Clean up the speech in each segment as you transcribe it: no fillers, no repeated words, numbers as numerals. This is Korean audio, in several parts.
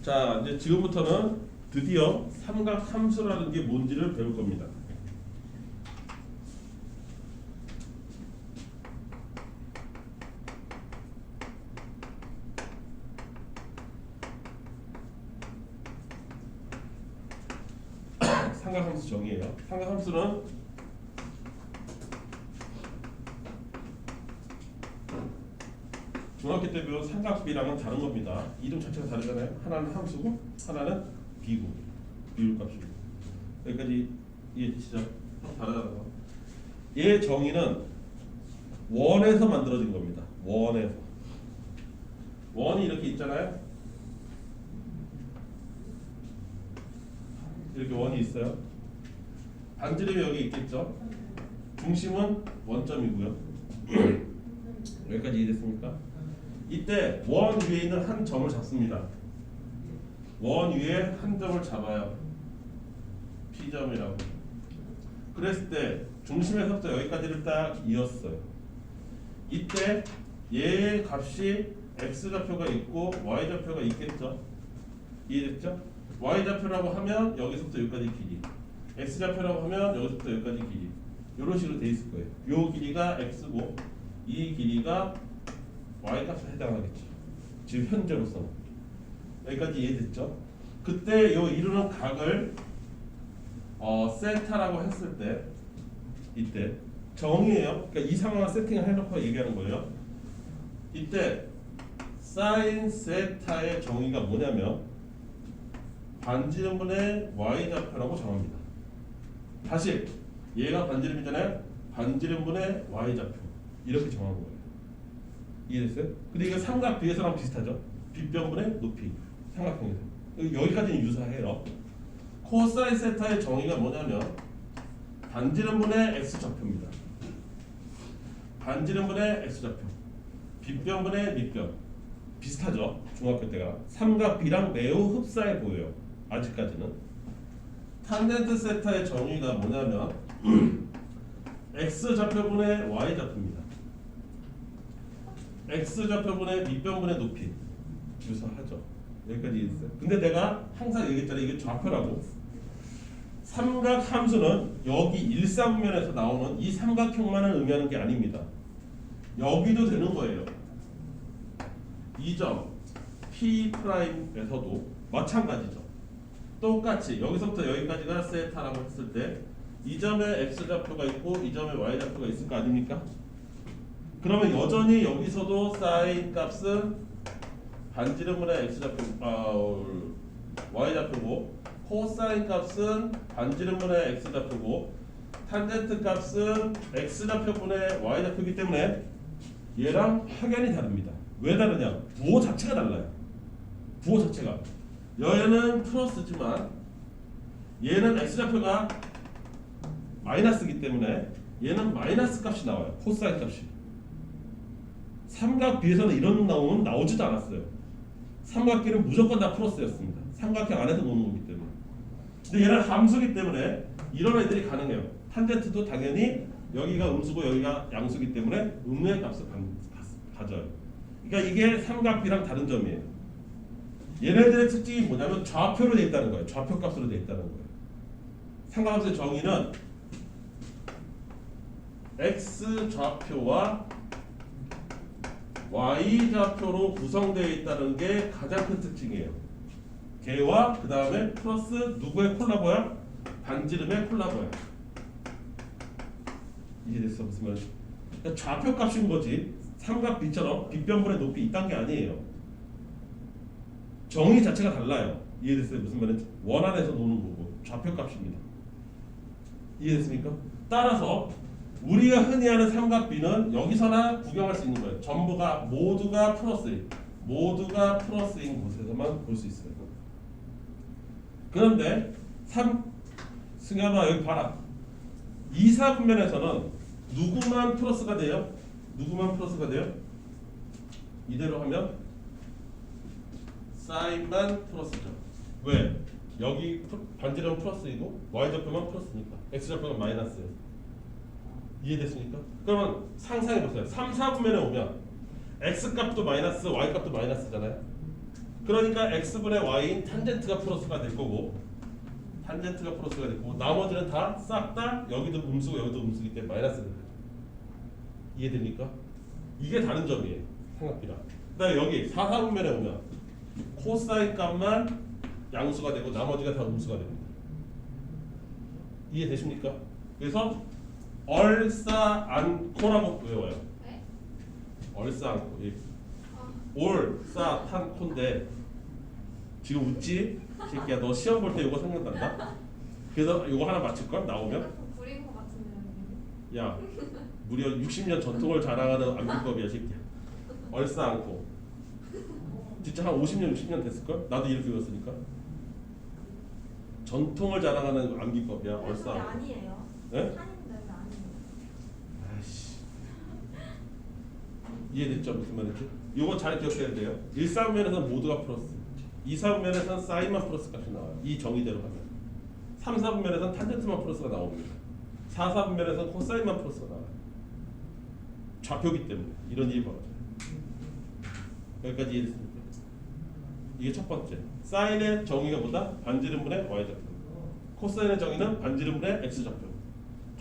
자, 이제 지금부터는 드디어 삼각함수라는 게 뭔지를 배울 겁니다. 삼각함수 정의예요. 삼각함수는 중학교 때 배운 삼각비랑은 다른 겁니다. 이름 자체가 다르잖아요. 하나는 함수고 하나는 비고 비율값이고. 여기까지 이해되시죠? 다르다는 거. 얘 정의는 원에서 만들어진 겁니다. 원에서. 원이 이렇게 있잖아요. 이렇게 원이 있어요. 반지름이 여기 있겠죠. 중심은 원점이고요. 여기까지 이해됐습니까? 이때 원 위에 있는 한 점을 잡습니다. 원 위에 한 점을 잡아요. P점이라고. 그랬을 때 중심에서부터 여기까지를 딱 이었어요. 이때 얘의 값이 X좌표가 있고 Y좌표가 있겠죠. 이해됐죠? Y좌표라고 하면 여기서부터 여기까지 길이, X좌표라고 하면 여기서부터 여기까지 길이, 이런 식으로 돼 있을 거예요. 요 길이가 X고 이 길이가 Y값에 해당하겠죠. 지금 현재로서는. 여기까지 이해됐죠? 그때 요 이루는 각을 세타라고 했을 때 이때 정의예요. 그러니까 이 상황을 세팅을 해놓고 얘기하는 거예요. 이때 사인 세타의 정의가 뭐냐면 반지름분의 Y좌표라고 정합니다. 다시 얘가 반지름이잖아요. 반지름분의 Y좌표 이렇게 정한 거예요. 이해됐어요? 근데 이거 삼각 비에서랑 비슷하죠? 빗변분의 높이 삼각형에서 여기까지는 유사해요. 코사인 세타의 정의가 뭐냐면 반지름분의 X좌표입니다. 반지름분의 X좌표 빗변분의 밑변 비슷하죠? 중학교 때가 삼각 B랑 매우 흡사해 보여요. 아직까지는. 탄젠트 세타의 정의가 뭐냐면 X좌표분의 Y좌표입니다. X좌표분의 밑변분의 높이 유사하죠. 여기까지 이해됐어요? 근데 내가 항상 얘기했잖아요. 이게 좌표라고. 삼각 함수는 여기 일사분면에서 나오는 이 삼각형만을 의미하는 게 아닙니다. 여기도 되는 거예요. 이 점 P'에서도 마찬가지죠. 똑같이 여기서부터 여기까지가 세타라고 했을 때 이 점에 X좌표가 있고 이 점에 Y좌표가 있을 거 아닙니까? 그러면 여전히 여기서도 사인 값은 반지름분의 X좌표, Y좌표고 코사인 값은 반지름분의 X좌표고 탄젠트 값은 X좌표분의 Y좌표이기 때문에 얘랑 확연히 다릅니다. 왜 다르냐? 부호 자체가 달라요. 부호 자체가. 얘는 플러스지만 얘는 X좌표가 마이너스이기 때문에 얘는 마이너스 값이 나와요. 코사인 값이. 삼각 B에서는 이런 나오면 나오지도 않았어요. 삼각기는 무조건 다 플러스였습니다. 삼각형 안에서 노는 거기 때문에. 근데 얘는 함수기 때문에 이런 애들이 가능해요. 탄젠트도 당연히 여기가 음수고 여기가 양수기 때문에 음의 값을 가져요. 그러니까 이게 삼각 B랑 다른 점이에요. 얘네들의 특징이 뭐냐면 좌표로 되어 있다는 거예요. 좌표 값으로 되어 있다는 거예요. 삼각함수의 정의는 X좌표와 Y좌표로 구성되어 있다는 게 가장 큰 특징이에요. 걔와 그 다음에 플러스 누구의 콜라보야? 반지름의 콜라보야. 이해됐어? 무슨 말이야? 그러니까 좌표 값인 거지. 삼각 B처럼 빗변분의 높이 이딴 게 아니에요. 정의 자체가 달라요. 이해됐어요? 무슨 말인지. 원 안에서 노는 거고 좌표 값입니다. 이해됐습니까? 따라서 우리가 흔히 하는 삼각 B는 여기서나 구경할 수 있는 거예요. 전부가 모두가 플러스인 곳에서만 볼 수 있어요. 그런데 승엽아 여기 봐라. 이사분면에서는 누구만 플러스가 돼요? 누구만 플러스가 돼요? 이대로 하면 사인만 플러스죠. 왜? 여기 반지름은 플러스이고 Y좌표만 플러스니까 X좌표가 마이너스예요. 이해됐습니까? 그러면 상상해 보세요. 3, 4분면에 오면 X값도 마이너스, Y값도 마이너스잖아요. 그러니까 x분의 y인 탄젠트가 플러스가 될 거고 탄젠트가 플러스가 될 거고 나머지는 다 싹 다 여기도 음수고 여기도 음수기 때문에 마이너스가 돼요. 이해됩니까? 이게 다른 점이에요. 삼각비랑. 그다음에 여기 4, 4분면에 오면 코사인 값만 양수가 되고 나머지가 다 음수가 됩니다. 이해되십니까? 그래서 얼싸안코라고 외워요. 네? 얼싸안코. 올싸탄코인데 지금 웃지? 새끼야 너 시험 볼 때 이거 생각난다? 그래서 이거 하나 맞출걸? 나오면? 핸드폰 구린 거 같은데 선생님. 야 무려 60년 전통을 자랑하는 암기법이야 새끼야. 얼싸안코. 진짜 한 50년 60년 됐을걸? 나도 이렇게 배웠으니까. 전통을 자랑하는 암기법이야. 얼싸안코. 아니에요. 네? 한인들 아니에요. 아이씨. 이해됐죠? 무슨 말인지? 이거 잘 기억해야 돼요. 1, 4분면에서는 모두가 플러스, 2, 4분면에서는 사인만 플러스 값이 나와요. 이 정의대로 하면. 3, 4분면에서는 탄젠트만 플러스가 나옵니다. 4, 4분면에서는 코사인만 플러스가 나와요. 좌표기 때문에 이런 일이 벌어져요. 여기까지 이해됐습니까? 이게 첫 번째. 사인의 정의가 뭐다? 반지름분의 y좌표. 코사인의 정의는 반지름분의 x좌표.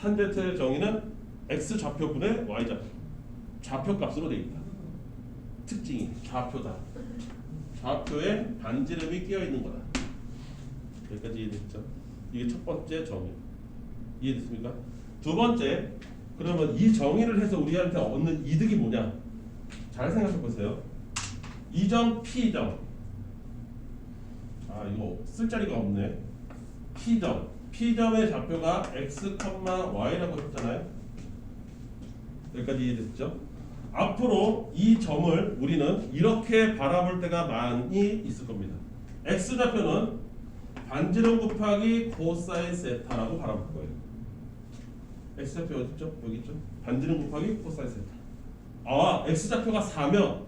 탄젠트의 정의는 x좌표분의 y좌표. 좌표값으로 되어 있다. 특징이 좌표다. 좌표에 반지름이 끼어 있는 거다. 여기까지 이해됐죠? 이게 첫 번째 정의. 이해됐습니까? 두 번째, 그러면 이 정의를 해서 우리한테 얻는 이득이 뭐냐? 잘 생각해 보세요. 이점 P점. 아 이거 쓸 자리가 없네. P점. P점의 좌표가 x, y라고 했잖아요. 여기까지 이해됐죠? 앞으로 이 점을 우리는 이렇게 바라볼 때가 많이 있을 겁니다. x좌표는 반지름 곱하기 코사인 세타라고 바라볼 거예요. x좌표 어디 있죠? 여기 있죠? 반지름 곱하기 코사인 세타. 아, x좌표가 4면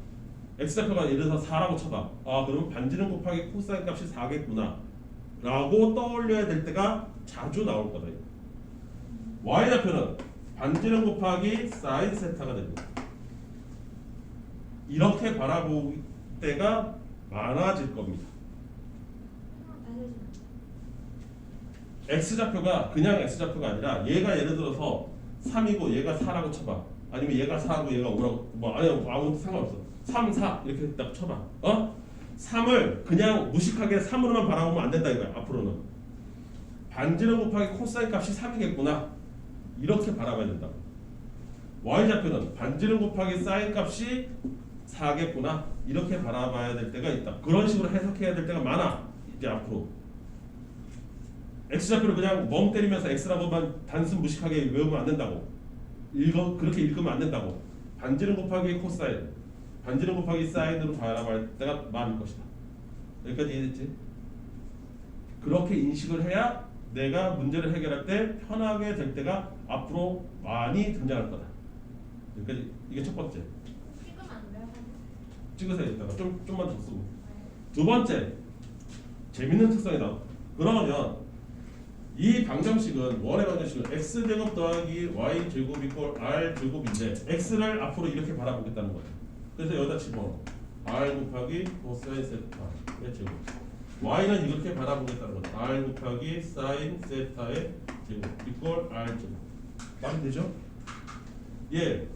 x좌표가 예를 들어서 4라고 쳐봐. 아, 그러면 반지름 곱하기 코사인 값이 4겠구나 라고 떠올려야 될 때가 자주 나올 거다. y좌표는 반지름 곱하기 사인 세타가 됩니다. 이렇게 바라볼 때가 많아질 겁니다. x좌표가 그냥 x좌표가 아니라 얘가 예를 들어서 3이고 얘가 4라고 쳐봐. 아니면 얘가 4고 얘가 5라고 뭐 아니 아무것도 상관없어. 3, 4 이렇게 딱 쳐봐. 3을 그냥 무식하게 3으로만 바라보면 안 된다 이거야. 앞으로는 반지름 곱하기 코사인 값이 3이겠구나 이렇게 바라봐야 된다고. y좌표는 반지름 곱하기 사인 값이 4겠구나 이렇게 바라봐야 될 때가 있다. 그런 식으로 해석해야 될 때가 많아. 이제 앞으로 x좌표를 그냥 멍 때리면서 x라고만 단순 무식하게 외우면 안 된다고. 그렇게 읽으면 안 된다고. 반지름 곱하기 코사인, 반지름 곱하기 사인으로 바라볼 때가 많을 것이다. 여기까지 이해됐지? 그렇게 인식을 해야 내가 문제를 해결할 때 편하게 될 때가 앞으로 많이 등장할 거다. 여기까지. 이게 첫 번째. 찍으면 안 돼요? 찍으세요. 이따가 좀만 더 쓰고. 두 번째, 재밌는 특성이다. 그러면 이 방정식은 원의 방정식은 x제곱 더하기 y제곱 이꼴 r제곱인데 x를 앞으로 이렇게 바라보겠다는 거예요. 그래서 여기다 집어넣어. r 곱하기 코사인 세타의 제곱. y는 이렇게 바라보겠다는 거예요. r 곱하기 사인 세타의 제곱 이꼴 r제곱. 말이 되죠? 예,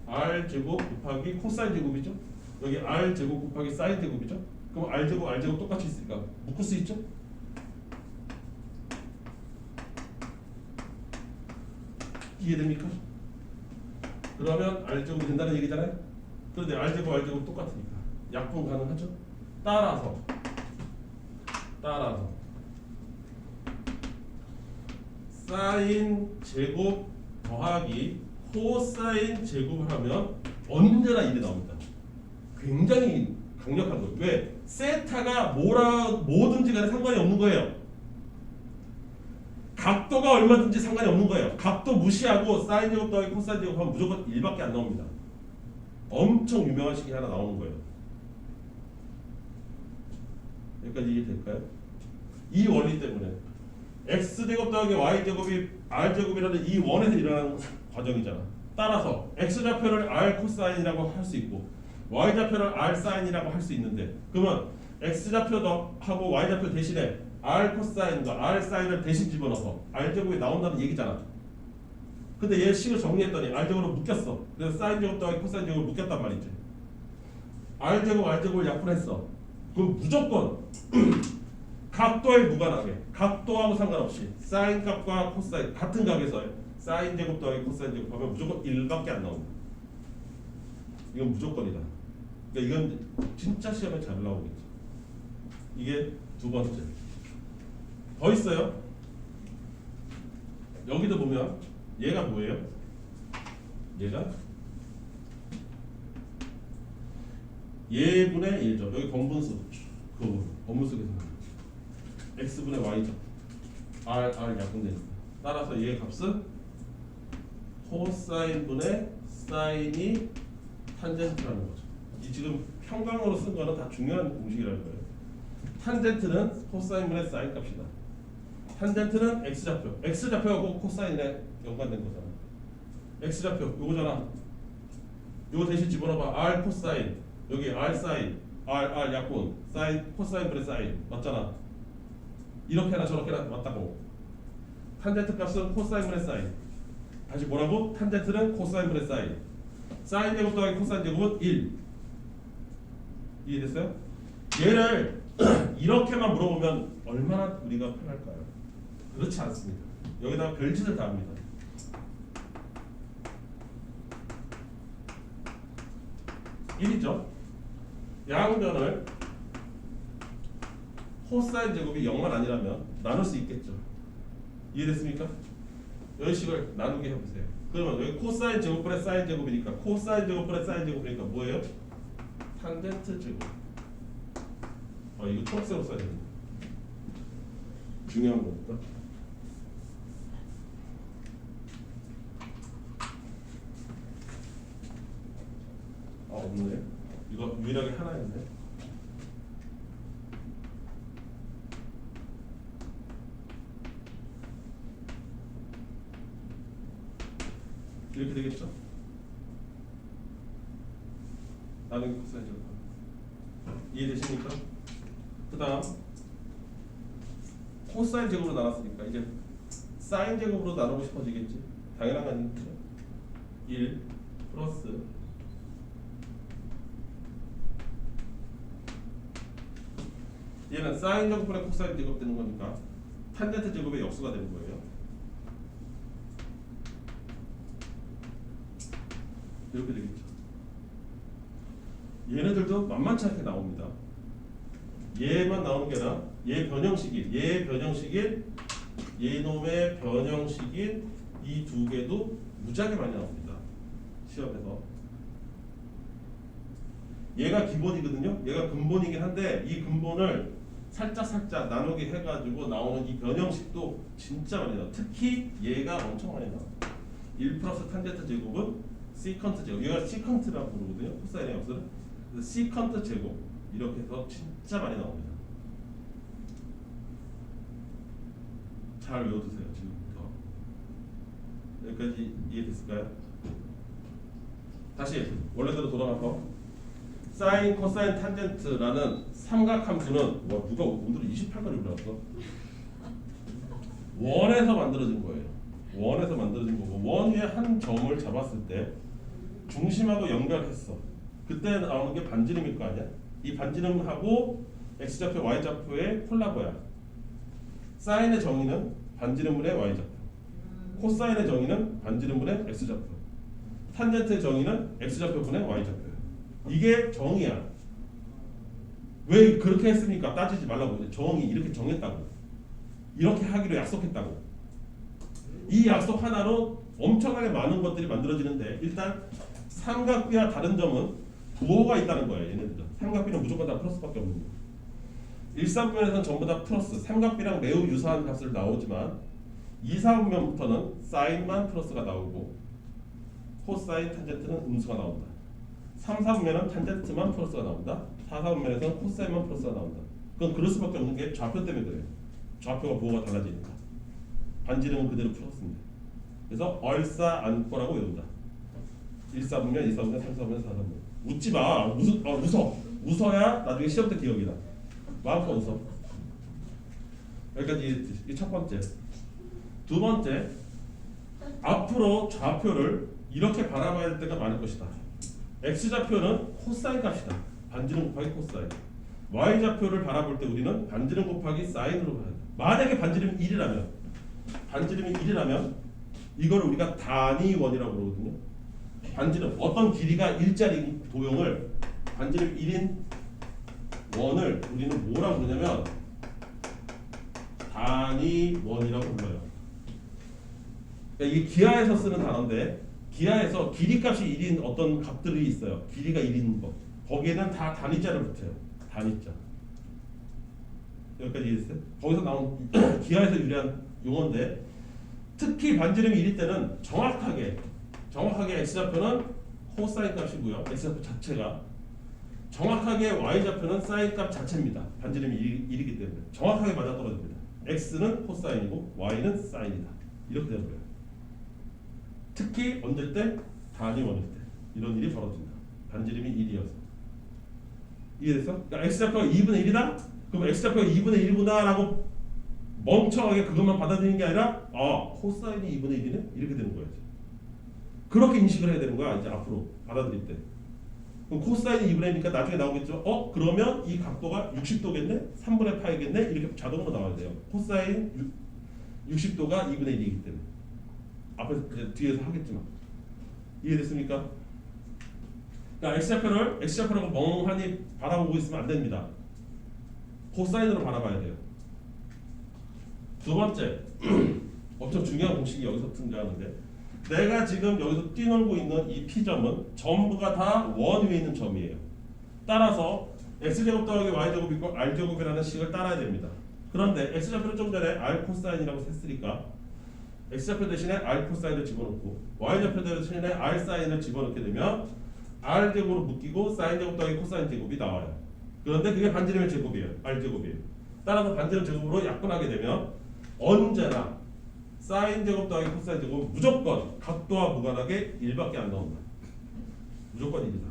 r제곱 곱하기 코사인 제곱이죠? 여기 r제곱 곱하기 사인 제곱이죠? 그럼 r제곱 똑같이 있으니까 묶을 수 있죠? 이해됩니까? 그러면 r제곱이 된다는 얘기잖아요? 그런데 r제곱 똑같으니까 약분 가능하죠? 따라서 사인 제곱 더하기 코사인 제곱을 하면 언제나 이래 나옵니다. 굉장히 강력한 거예요. 왜? 세타가 뭐든지 간에 상관이 없는 거예요. 각도가 얼마든지 상관이 없는 거예요. 각도 무시하고 사인 제곱 더하기 코사인 제곱 하면 무조건 1밖에 안 나옵니다. 엄청 유명한 식이 하나 나오는 거예요. 여기까지 이해될까요? 이 원리 때문에 x제곱 더하기 y제곱이 r제곱이라는 이 원에서 일어나는 과정이잖아. 따라서 x좌표를 r 코사인이라고 할 수 있고 y좌표를 r 사인이라고 할 수 있는데 그러면 x좌표도 하고 y좌표 대신에 r 코사인과 r 사인을 대신 집어넣어서 r제곱이 나온다는 얘기잖아. 근데 얘 식을 정리했더니 r제곱으로 묶였어. 그래서 사인제곱 더하기 코사인제곱을 묶였단 말이지. r제곱을 약분했어. 그럼 무조건 각도에 무관하게 각도하고 상관없이 사인 값과 코사인 같은 값에서 사인 제곱 더하기 코사인 제곱 하면 무조건 1밖에 안 나온다. 이건 무조건이다. 그러니까 이건 진짜 시험에 잘 나오겠지. 이게 두 번째. 더 있어요. 여기도 보면 얘가 뭐예요? 얘가 얘분의 얘죠. 여기 공분수 그 법문속에서 x분의 y죠. r 약분되니까. 따라서 얘의 값은 코사인분의 사인이 탄젠트라는 거죠. 이 지금 평강으로 쓴 거는 다 중요한 공식이라는 거예요. 탄젠트는 코사인분의 사인 값이다. 탄젠트는 x좌표. x좌표하고 코사인에 연관된 거잖아. x좌표 요거잖아. 요거 대신 집어넣어봐. r 코사인 여기 r 사인 r 약분 사인 코사인분의 사인 맞잖아. 이렇게나 저렇게나 맞다고. 탄젠트 값은 코사인분의 사인. 다시 뭐라고? 탄젠트는 코사인분의 사인. 사인 제곱 더하기 코사인 제곱은 1. 이해됐어요? 얘를 이렇게만 물어보면 얼마나 우리가 편할까요? 그렇지 않습니다. 여기다가 별짓을 다 합니다. (1이죠) 양변을 코사인 제곱이 0만 아니라면 나눌 수 있겠죠. 이해됐습니까? 여기 식을 나누게 해보세요. 그러면 여기 코사인 제곱분의 사인 제곱이니까 코사인 제곱분의 사인 제곱이니까 뭐예요? 탄젠트 제곱. 이거 초록색으로 써야 됩니다. 중요한 거니까. 없네. 이거 유일하게 하나 있네. 이렇게 되겠죠? 나누기 코사인 제곱. 이해되십니까? 그 다음 코사인 제곱으로 나눴으니까 이제 사인 제곱으로 나누고 싶어지겠지. 당연한 거 아니겠죠? 1 플러스 얘는 사인 제곱분의 코사인 제곱 되는 거니까 탄젠트 제곱의 역수가 되는 거예요. 이렇게 되겠죠. 얘네들도 만만치 않게 나옵니다. 얘만 나오는 게 아니라 얘 변형식인 얘놈의 변형식인 이 두 개도 무지하게 많이 나옵니다. 시험에서. 얘가 기본이거든요. 얘가 근본이긴 한데 이 근본을 살짝 나누기 해가지고 나오는 이 변형식도 진짜 많이 나와요. 특히 얘가 엄청 많이 나와요. 1 플러스 탄젠트 제곱은 시컨트 제곱. 얘가 시컨트라고 부르거든요. 코사인의 역수는. 그래서 시컨트 제곱 이렇게 해서 진짜 많이 나옵니다. 잘 외워두세요. 지금부터. 여기까지 이해됐을까요? 다시 원래대로 돌아가서 사인, 코사인, 탄젠트라는 삼각함수는 누가 오늘 28까지 올라왔어? 원에서 만들어진 거예요. 원에서 만들어진 거고 원 위에 한 점을 잡았을 때 중심하고 연결했어. 그때 나오는 게 반지름일 거 아니야? 이 반지름하고 x좌표, y좌표의 콜라보야. 사인의 정의는 반지름분의 y좌표, 코사인의 정의는 반지름분의 x좌표, 탄젠트의 정의는 x좌표분의 y좌표. 이게 정의야. 왜 그렇게 했습니까? 따지지 말라고. 정의 이렇게 정했다고. 이렇게 하기로 약속했다고. 이 약속 하나로 엄청나게 많은 것들이 만들어지는데 일단 삼각비와 다른 점은 부호가 있다는 거예요. 얘네들은. 삼각비는 무조건 다 플러스밖에 없는 거예요. 일사분면에서는 전부 다 플러스. 삼각비랑 매우 유사한 값을 나오지만 이사분면부터는 사인만 플러스가 나오고 코사인, 탄젠트는 음수가 나온다. 3사분면은 탄젠트만 플러스가 나온다. 4사분면에서는 코사인만 플러스가 나온다. 그건 그럴 수밖에 없는 게 좌표 때문에 그래요. 좌표가 부호가 달라지니까. 반지름은 그대로 플러스입니다. 그래서 얼싸안고라고 외운다. 1사분면, 2사분면, 3사분면, 4사분면. 웃지 마. 웃어. 웃어야 나중에 시험 때 기억이 나. 마음껏 웃어. 여기까지 이 첫 번째. 두 번째, 앞으로 좌표를 이렇게 바라봐야 될 때가 많을 것이다. x좌표는 코사인 값이다. 반지름 곱하기 코사인. y좌표를 바라볼 때 우리는 반지름 곱하기 사인으로 봐야 돼. 만약에 반지름이 1이라면 이걸 우리가 단위원이라고 그러거든요. 반지름 어떤 길이가 일자리 도형을 반지름 1인 원을 우리는 뭐라고 부르냐면 단위원이라고 불러요. 그러니까 이게 기하에서 쓰는 단어인데 기하에서 길이값이 1인 어떤 값들이 있어요. 길이가 1인 거. 거기에는 다 단위자를 붙여요. 단위자. 여기까지 이해됐어요? 거기서 나온 기하에서 유래한 용어인데 특히 반지름이 1일 때는 정확하게 x좌표는 코사인 값이고요. x좌표 자체가 정확하게 y좌표는 사인 값 자체입니다. 반지름이 1이기 때문에 정확하게 맞아떨어집니다. x는 코사인이고 y는 사인이다. 이렇게 되는 거예요. 특히 언제 때? 단위원일 때 이런 일이 벌어진다. 반지름이 1이어서 이해됐어? 그러니까 x좌표가 2분의 1이다? 그럼 x좌표가 2분의 1이구나 라고 멍청하게 그것만 받아들이는 게 아니라 코사인이 2분의 1이네? 이렇게 되는 거예요. 그렇게 인식을 해야 되는 거야. 이제 앞으로 받아들일 때. 그럼 코사인이 2분의 1이니까 나중에 나오겠죠. 그러면 이 각도가 60도겠네? 3분의 파이겠네? 이렇게 자동으로 나와야 돼요. 코사인 60도가 2분의 1이기 때문에. 앞에서 이제 뒤에서 하겠지만. 이해됐습니까? 그러니까 x좌표라고 멍하니 바라보고 있으면 안 됩니다. 코사인으로 바라봐야 돼요. 두 번째, 엄청 중요한 공식이 여기서 등장하는데 내가 지금 여기서 뛰놀고 있는 이 P점은 전부가 다 원 위에 있는 점이에요. 따라서 x제곱 더하기 y제곱 있고 r제곱이라는 식을 따라야 됩니다. 그런데 x좌표를 좀 전에 r 코사인이라고 했으니까 x좌표 대신에 r 코사인을 집어넣고 y좌표 대신에 r 사인을 집어넣게 되면 r제곱으로 묶이고 사인제곱 더하기 코사인 제곱이 나와요. 그런데 그게 반지름의 제곱이에요. r제곱이에요. 따라서 반지름 제곱으로 약분하게 되면 언제나 사인 제곱 더하기 코사인 제곱 무조건 각도와 무관하게 1밖에 안 나온다. 무조건 1이다.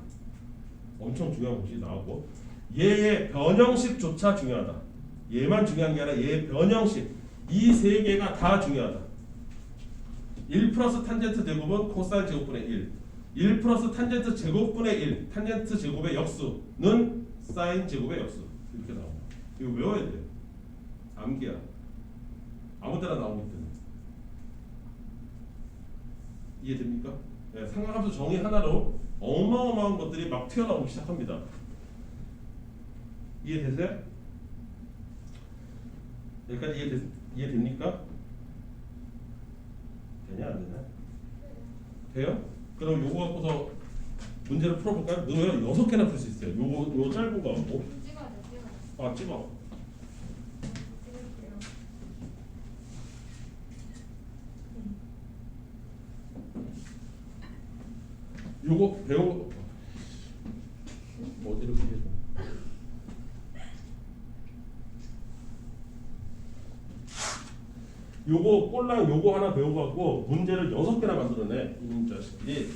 엄청 중요한 공식이 나왔고 얘의 변형식조차 중요하다. 얘만 중요한 게 아니라 얘의 변형식 이 세 개가 다 중요하다. 1 플러스 탄젠트 제곱은 코사인 제곱분의 1 플러스 탄젠트 제곱분의 1 탄젠트 제곱의 역수는 사인 제곱의 역수 이렇게 나옵니다. 이거 외워야 돼요. 암기야. 아무 때나 나오기 때문에. 이해됩니까? 네, 삼각함수 정의 하나로 어마어마한 것들이 막 튀어나오기 시작합니다. 이해되세요? 여기까지 이해됩니까? 되냐 안 되냐? 돼요? 그럼 요거 갖고서 문제를 풀어볼까요? 문제를 6개나 풀 수 있어요. 요 짧은 거 갖고. 찍어야 돼. 찍어. 찍을게요. 요거 배우 어디로 피해? 요거 꼴랑 요거 하나 배워갖고 문제를 6개나 만들어내. 이놈 자식이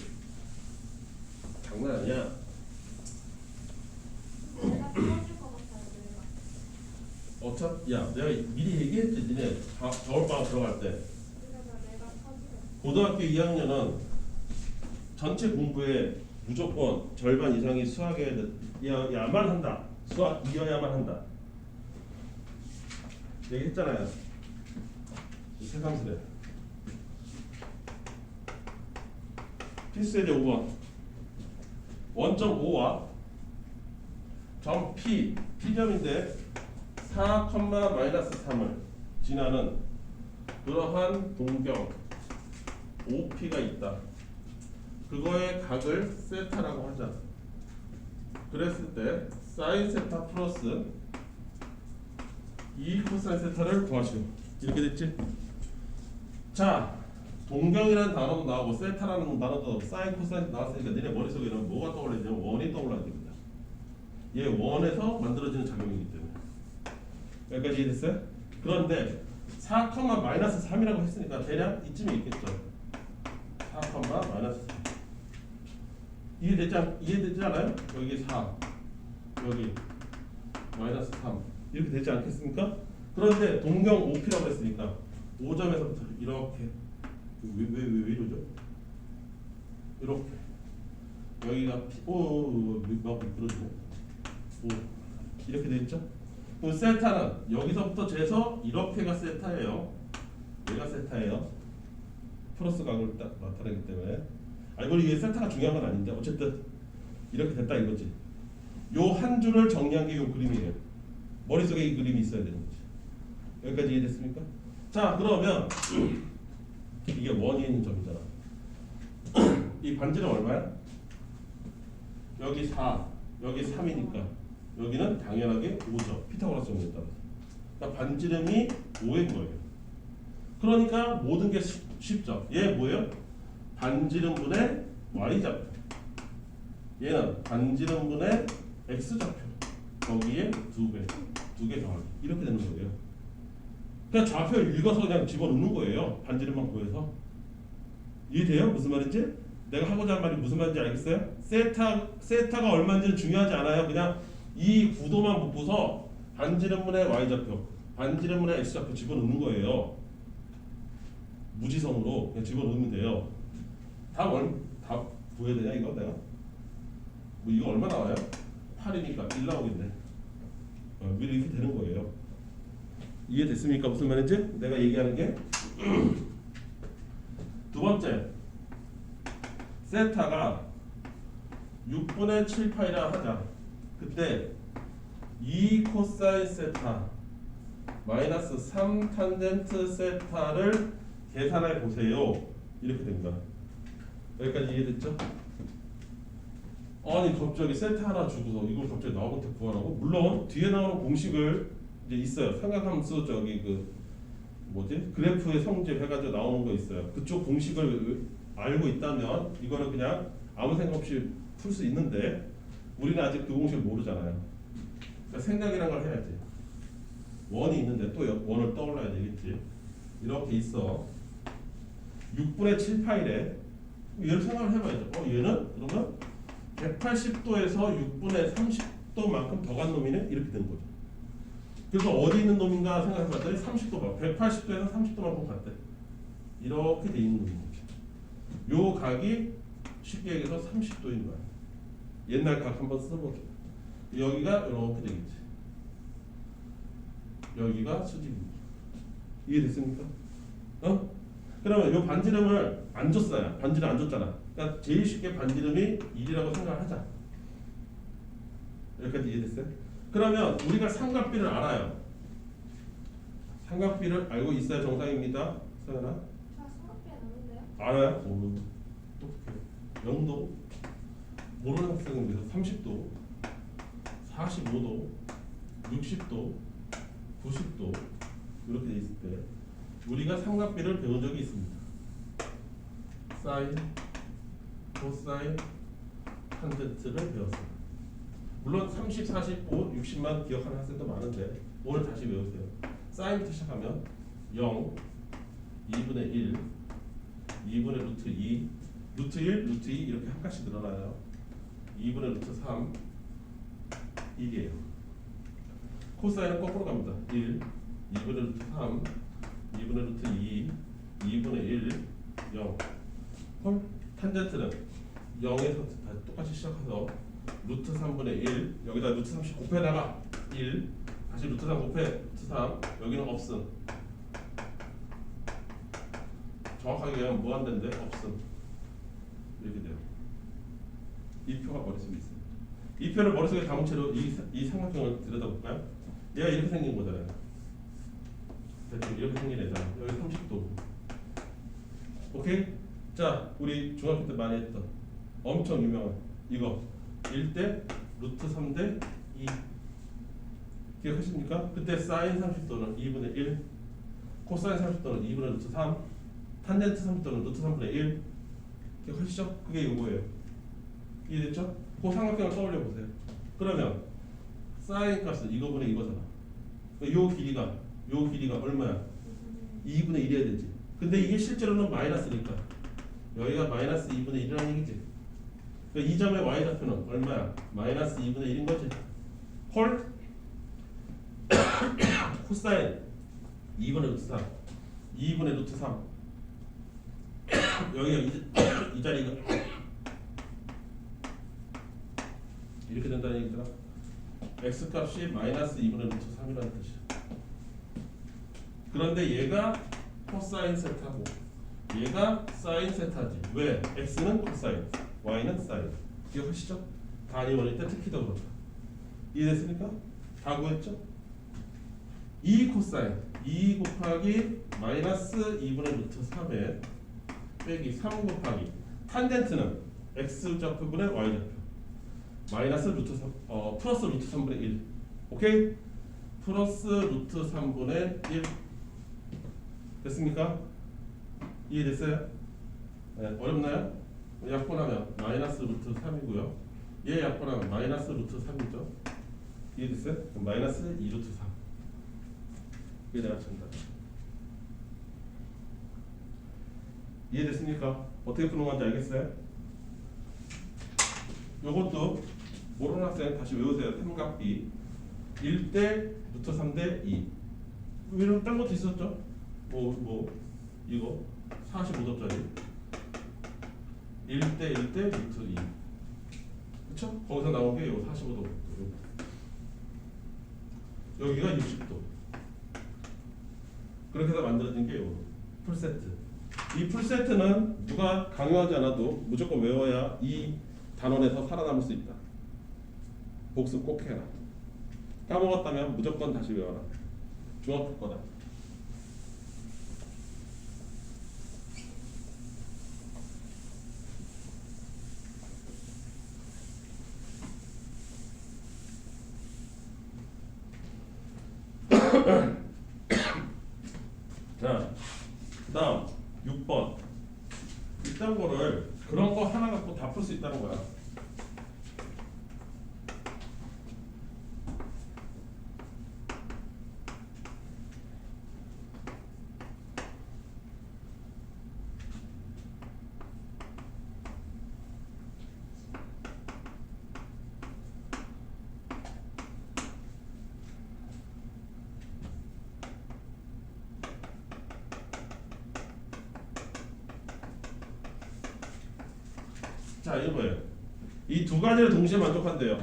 장난 아니야. 내가 찍어줄 것 같아요. 내가. 어차피 야 내가 미리 얘기했지 니네 겨울방학 들어갈 때 그래서 내가 터지려. 고등학교 2학년은 전체 공부에 무조건 절반 이상이 수학이어야만 한다. 수학이어야만 한다. 얘기했잖아요. 세상스레. 필수예제 5번. 원점 5와 점 P점인데 4, 마이너스 3을 지나는 그러한 동경 OP가 있다. 그거의 각을 세타라고 하자. 그랬을 때 사인 세타 플러스 2 코사인 세타를 구하시오. 이렇게 됐지? 자, 동경이라는 단어도 나오고 세타라는 단어도 나오고 사인 코사인 나왔으니까 너네 머릿속에 이런 뭐가 떠올리냐면 원이 떠올라야 됩니다. 얘 원에서 만들어지는 작용이기 때문에. 여기까지 이해됐어요? 그런데 4, 마이너스 3이라고 했으니까 대략 이쯤에 있겠죠. 4, 마이너스 3. 이해되지 않아요? 여기 4, 여기 마이너스 3. 이렇게 되지 않겠습니까? 그런데 동경 OP라고 했으니까 5점에서부터 이렇게 왜 이러죠? 이렇게 여기가 막 미끄러지고 이렇게 돼 있죠? 그럼 세타는 여기서부터 재서 이렇게가 세타예요. 얘가 세타예요. 플러스 각을 딱 나타내기 때문에. 이건 이게 세타가 중요한 건 아닌데 어쨌든 이렇게 됐다 이거지. 요 한 줄을 정리한 게 요 그림이에요. 머릿속에 이 그림이 있어야 되는 거지. 여기까지 이해됐습니까? 자 그러면 이게 원이 있는 점이잖아. 이 반지름 얼마야? 여기 4, 여기 3이니까 여기는 당연하게 5죠. 피타고라스 정리에 따라서. 그러니까 반지름이 5인 거예요. 그러니까 모든 게 쉽죠. 얘 뭐예요? 반지름분의 y좌표. 얘는 반지름분의 x좌표. 거기에 2배 더하기. 이렇게 되는 거예요. 그냥 좌표를 읽어서 그냥 집어넣는 거예요. 반지름만 구해서. 이해돼요? 무슨 말인지? 내가 하고자 하는 말이 무슨 말인지 알겠어요? 세타가 얼마인지는 중요하지 않아요. 그냥 이 구도만 묶고서 반지름분의 y좌표, 반지름분의 x좌표 집어넣는 거예요. 무지성으로 그냥 집어넣으면 돼요. 다 구해야 되냐 이거 내가? 뭐 이거 얼마 나와요? 8이니까 1 나오겠네. 이렇게 되는 거예요. 이해됐습니까? 무슨 말인지? 내가 얘기하는 게 두 번째 세타가 6분의 7파이라 하자. 그때 2 코사인 세타 마이너스 3 탄젠트 세타를 계산해 보세요. 이렇게 됩니다. 여기까지 이해됐죠? 아니 갑자기 세타 하나 주고서 이걸 갑자기 나한테 구하라고? 물론 뒤에 나오는 공식을 이제 있어요. 삼각함수 저기 그래프의 성질 해가지고 나오는 거 있어요. 그쪽 공식을 알고 있다면 이거는 그냥 아무 생각 없이 풀 수 있는데 우리는 아직 그 공식을 모르잖아요. 그러니까 생각이란 걸 해야지. 원이 있는데 또 원을 떠올라야 되겠지. 이렇게 있어. 6분의 7파이래. 얘를 생각을 해봐야죠. 얘는 그러면 180도에서 6분의 30도만큼 더 간 놈이네? 이렇게 된 거죠. 그래서 어디 있는 놈인가 생각해봤더니 30도, 180도에서 30도만큼 갔대. 이렇게 돼 있는 놈인 거죠. 요 각이 쉽게 얘기해서 30도인 거야. 옛날 각 한번 써보죠. 여기가 이렇게 되겠지. 여기가 수직입니다. 이해됐습니까? 그러면 요 반지름을 안 줬어요. 반지름 안 줬잖아. 그러니까 제일 쉽게 반지름이 1이라고 생각하자. 여기까지 이해됐어요? 그러면 우리가 삼각비를 알아요. 삼각비를 알고 있어야 정상입니다. 서연아? 저 삼각비 아는데요? 알아요? 오, 똑똑해. 0도 모르는 학생입니다. 30도 45도 60도 90도 이렇게 돼 있을 때 우리가 삼각비를 배운 적이 있습니다. 사인, 코사인, 탄젠트를 배웠어요. 물론 30, 45, 60만 기억하는 학생도 많은데 오늘 다시 외우세요. 사인부터 시작하면 0, 2분의 1, 2분의 루트 2, 루트 1, 루트 2 이렇게 한 칸씩 늘어나요. 2분의 루트 3 이게요. 코사인은 거꾸로 갑니다. 1, 2분의 루트 3, 2분의 루트 2, 2분의 1, 0. 헐? 탄젠트는 0에서 똑같이 시작해서 루트 3분의 1 여기다 루트 30 곱해다가 1 다시 루트 3 곱해 루트 3 여기는 없음. 정확하게 얘기하면 무한대인데 없음. 이렇게 돼요. 이 표가 머릿속에 있어요. 이 표를 머릿속에 담은 채로 이 삼각형을 들여다볼까요? 얘가 이렇게 생긴 거잖아요. 대충 이렇게 생긴 애잖아. 여기 30도. 오케이? 자, 우리 중학교 때 많이 했던 엄청 유명한 이거 1대 루트 3대 2 기억하십니까? 그때 사인 30도는 2분의 1 코사인 30도는 2분의 루트 3 탄젠트 30도는 루트 3분의 1 기억하시죠? 그게 이거예요. 이해됐죠? 그 삼각형을 떠올려 보세요. 그러면 사인 값은 이거분의 이거잖아. 요 길이가 얼마야? 2분의 1이어야 되지. 근데 이게 실제로는 마이너스니까 여기가 마이너스 2분의 1이라는 얘기지. 그러니까 이 점의 y좌표는 얼마야? 마이너스 2분의 1인 거지. 헐? 코사인 2분의 루트 3 2분의 루트 3 여기가 이 자리가 이렇게 된다는 얘기더라. x값이 마이너스 2분의 루트 3이라는 뜻이야. 그런데 얘가 코사인 세타고 얘가 사인 세타지. 왜? x는 코사인, y는 사인. 기억하시죠? 단위 원일 때 특히 더 그렇다. 이해됐습니까? 다 구했죠? 2 코사인 2 곱하기 마이너스 2분의 루트 3에 빼기 3 곱하기 탄젠트는 x좌표분의 y좌표 마이너스 루트 3 플러스 루트 3분의 1. 오케이? 플러스 루트 3분의 1 됐습니까? 이해됐어요? 네, 어렵나요? 약분하면 마이너스 루트 3이고요. 얘 약분하면 마이너스 루트 3이죠. 이해됐어요? 그럼 마이너스 2 루트 3. 이게 내가 정답. 이해됐습니까? 어떻게 푸는 건지 알겠어요? 요것도 모르는 학생 다시 외우세요. 삼각비 1대 루트 3대 2. 이런 딴 것도 있었죠? 이거 45도짜리 1대 1대 루트 2. 그쵸? 거기서 나온 게 이거 45도. 여기가 60도. 그렇게 해서 만들어진 게 이거 풀세트. 이 풀세트는 누가 강요하지 않아도 무조건 외워야 이 단원에서 살아남을 수 있다. 복습 꼭 해라. 까먹었다면 무조건 다시 외워라. 중학교 거다. 자, 그다음 6번. 이딴 거를 그런 거 하나 갖고 다 풀 수 있다는 거야. 자, 이거 뭐예요? 이 두 가지를 동시에 만족한대요.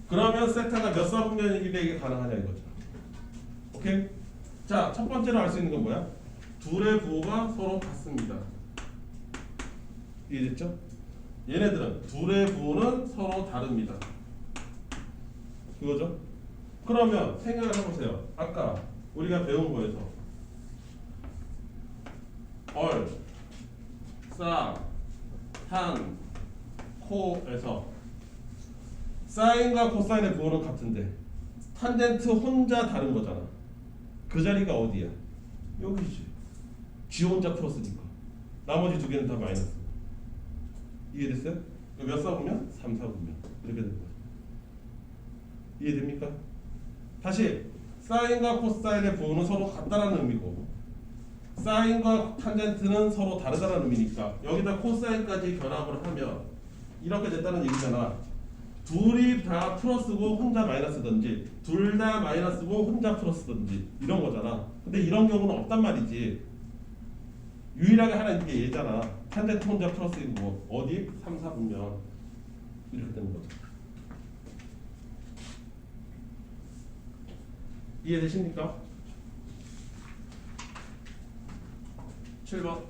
그러면 세타가 몇 사분면이길래 이게 가능하냐 이거죠. 오케이? 자, 첫 번째로 알 수 있는 건 뭐야? 둘의 부호가 서로 같습니다. 이해됐죠? 얘네들은 둘의 부호는 서로 다릅니다. 그거죠? 그러면 생각을 해보세요. 아까 우리가 배운 거에서 얼, 쌍, 한, 코에서 사인과 코사인의 부호는 같은데 탄젠트 혼자 다른 거잖아. 그 자리가 어디야? 여기지. G 혼자 플러스니까 나머지 두 개는 다 마이너스. 이해됐어요? 몇 사분면? 3, 4분면. 이렇게 되는 거죠. 이해됩니까? 다시 사인과 코사인의 부호는 서로 같다라는 의미고 사인과 탄젠트는 서로 다르다는 의미니까 여기다 코사인까지 결합을 하면 이렇게 됐다는 얘기잖아. 둘이 다 플러스고 혼자 마이너스든지 둘 다 마이너스고 혼자 플러스든지 이런 거잖아. 근데 이런 경우는 없단 말이지. 유일하게 하나 있는 게 얘잖아. 탄젠트 혼자 플러스이고 어디? 3, 4분면 이렇게 되는 거죠. 이해되십니까? 7번.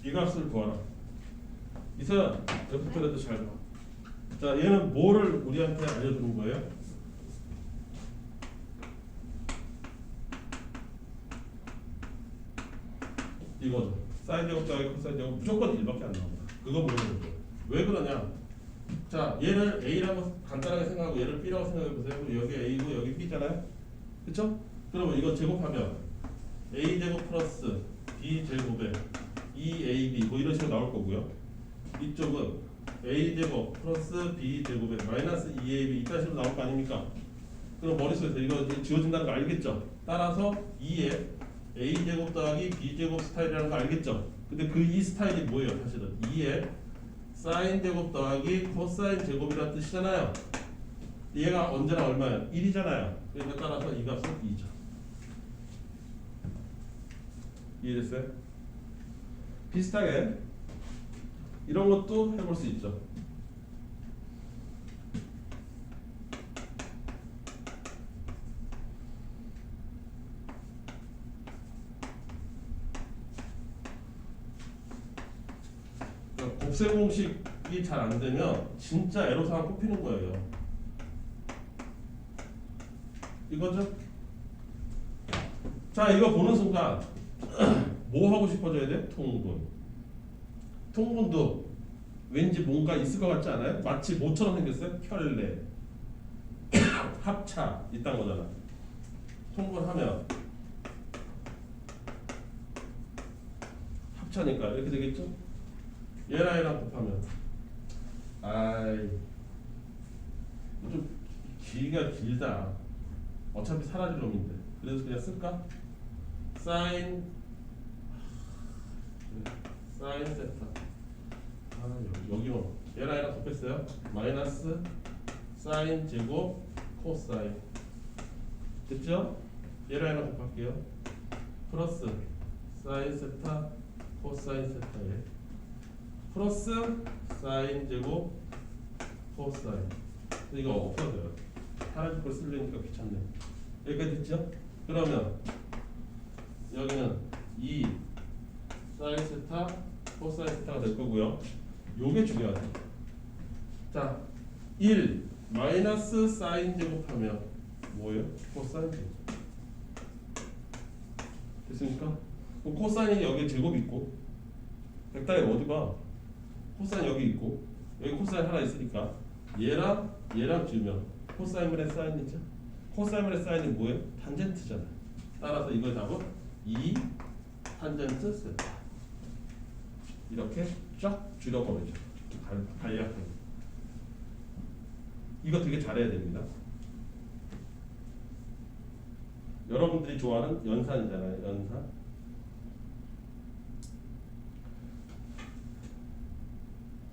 이 값을 구하라. 이서연, 레프트레도 잘 봐. 자, 얘는 뭐를 우리한테 알려주는 거예요? 이거죠. 사인 제곱 더하기 코사인 제곱 무조건 1밖에 안 나옵니다. 그거 물어보는 거예요. 왜 그러냐? 자, 얘를 A라고 간단하게 생각하고 얘를 B라고 생각해 보세요. 그리고 여기 A고 여기 B잖아요. 그렇죠? 그러면 이거 제곱하면 A 제곱 플러스 B 제곱에 2AB 뭐 이런 식으로 나올 거고요. 이쪽은 a제곱 플러스 b제곱에 마이너스 2ab 이딴 식으로 나올 거 아닙니까? 그럼 머릿속에서 이거 지워진다는 거 알겠죠? 따라서 2에 a제곱 더하기 b제곱 스타일이라는 거 알겠죠? 근데 그 이 스타일이 뭐예요? 사실은 2에 사인 제곱 더하기 코사인 제곱이라는 뜻이잖아요. 얘가 언제나 얼마야? 1이잖아요. 그러니까 따라서 이 값은 2죠. 이해됐어요? 비슷하게 이런 것도 해볼 수 있죠. 그러니까 곱셈 공식이 잘 안 되면 진짜 애로사항 꼽히는 거예요. 이거죠? 자, 이거 보는 순간 뭐 하고 싶어져야 돼? 통분. 통분도 왠지 뭔가 있을 것 같지 않아요? 마치 뭐처럼 생겼어요? 혈례, 합차 이딴 거잖아. 통분하면 합차니까 이렇게 되겠죠? 얘랑 얘랑 곱하면 아이 좀 길이가 길다. 어차피 사라질 놈인데 그래서 그냥 쓸까? 사인 세타 여기 뭐 얘랑 얘랑 곱했어요. 마이너스 사인 제곱 코사인 됐죠? 얘랑 얘랑 곱할게요. 플러스 사인 세타 코사인 세타에 플러스 사인 제곱 코사인 이거 없어져요. 사라질 걸 쓰려니까 귀찮네. 여기까지 됐죠? 그러면 여기는 2 사인 세타 코사인 세타가 될 거고요. 요게 중요하죠. 자, 1 마이너스 사인 제곱하면 뭐예요? 코사인 제곱. 됐습니까? 그럼 코사인이 여기 제곱 있고 백다에 어디가? 코사인 여기 있고 여기 코사인 하나 있으니까 얘랑 얘랑 지우면 코사인분의 사인이죠. 코사인분의 사인이 뭐예요? 탄젠트잖아. 따라서 이거 답은 2 탄젠트 세타. 이렇게 쫙 줄여버리죠. 간략하게. 이거 되게 잘해야 됩니다. 여러분들이 좋아하는 연산이잖아요. 연산.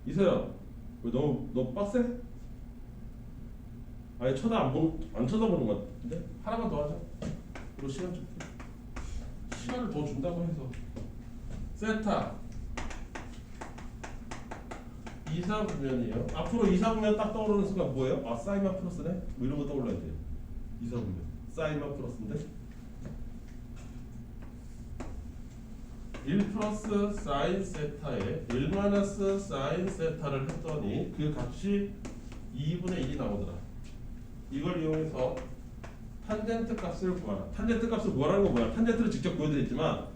이서영, 왜 너무 빡세? 아예 안 쳐다보는 것 같은데? 하나만 더 하자. 그리고 시간을 더 준다고 해서 세타 2사분면이에요. 앞으로 2사분면 딱 떠오르는 순간 뭐예요? 아 사인만 플러스네? 뭐 이런 거 떠올라야 돼요. 2사분면 사인만 플러스인데 1 플러스 사인 세타에 1 마이너스 사인 세타를 했더니 그 값이 2분의 1이 나오더라. 이걸 이용해서 탄젠트 값을 구하라. 탄젠트 값을 구하라는 건 뭐야? 탄젠트를 직접 보여드렸지만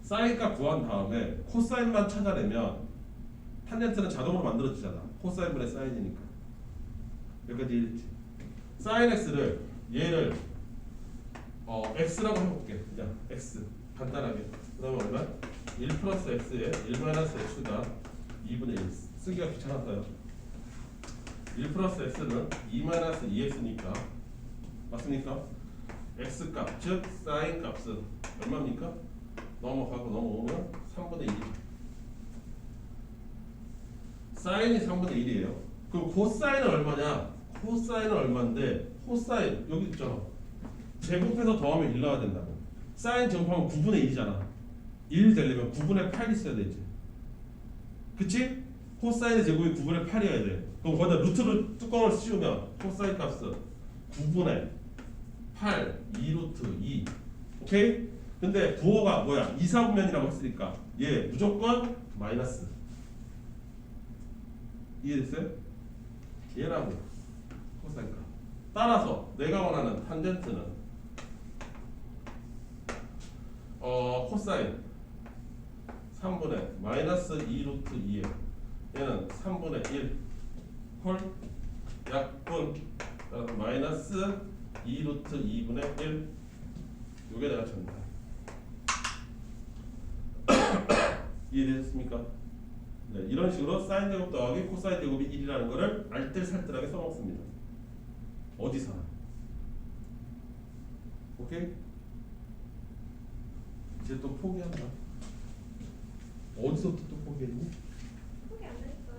사인 값 구한 다음에 코사인만 찾아내면 탄젠트는 자동으로 만들어지잖아. 코사인분의 사인이니까. 여기까지 이해됐지? 사인 x를 얘를 x라고 해볼게. 그냥 x 간단하게. 그 다음에 얼마? 1 플러스 x에 1 마이너스 x가 2분의 1 쓰기가 귀찮았어요. 1 플러스 x는 2 마이너스 2x니까 맞습니까? x 값, 즉 사인 값은 얼마입니까? 넘어오면 3분의 1. 사인이 3분의 1이에요. 그럼 코사인은 얼마냐? 코사인은 얼마인데 코사인 여기 있잖아. 제곱해서 더하면 1 나와야 된다고. 사인 제곱하면 9분의 1이잖아. 1 되려면 9분의 8 있어야 되지. 그치? 코사인의 제곱이 9분의 8이어야 돼. 그럼 거기다 루트를 뚜껑을 씌우면 코사인 값은 9분의 8 2루트 2. 오케이? 근데 부호가 뭐야? 2사분면이라고 했으니까 얘 무조건 마이너스. 이해됐어요? 얘라고 코사인 값. 따라서 내가 원하는 탄젠트는 코사인 3분의 마이너스 2루트 2에 얘는 3분의 1 홀 약분 따라서 마이너스 2루트 2분의 1 요게 내가 전다. 이해되셨습니까? 네, 이런 식으로 사인 제곱 더하기 코사인 제곱이 1이라는 거를 알뜰살뜰하게 써먹습니다. 어디서? 오케이? 이제 또 포기한다. 어디서부터 또 포기했니? 포기 안 되니까.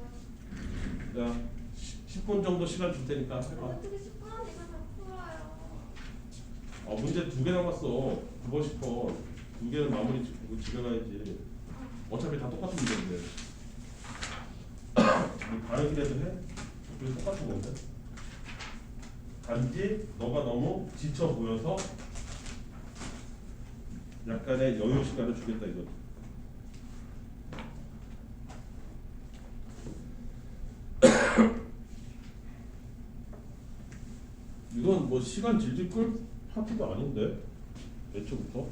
야, 10분 정도 시간 줄 테니까 해봐. 어떻게 10분 이거 다 풀어요. 문제 2개 남았어. 9번 10번 2개는 마무리 지어놔야지. 어차피 다 똑같은 문제인데. 뭐 다른 길에도 해? 그게 똑같은 건데. 단지 너가 너무 지쳐 보여서 약간의 여유 시간을 주겠다 이거지. 이건 뭐 시간 질질 끌 파트도 아닌데 애초부터.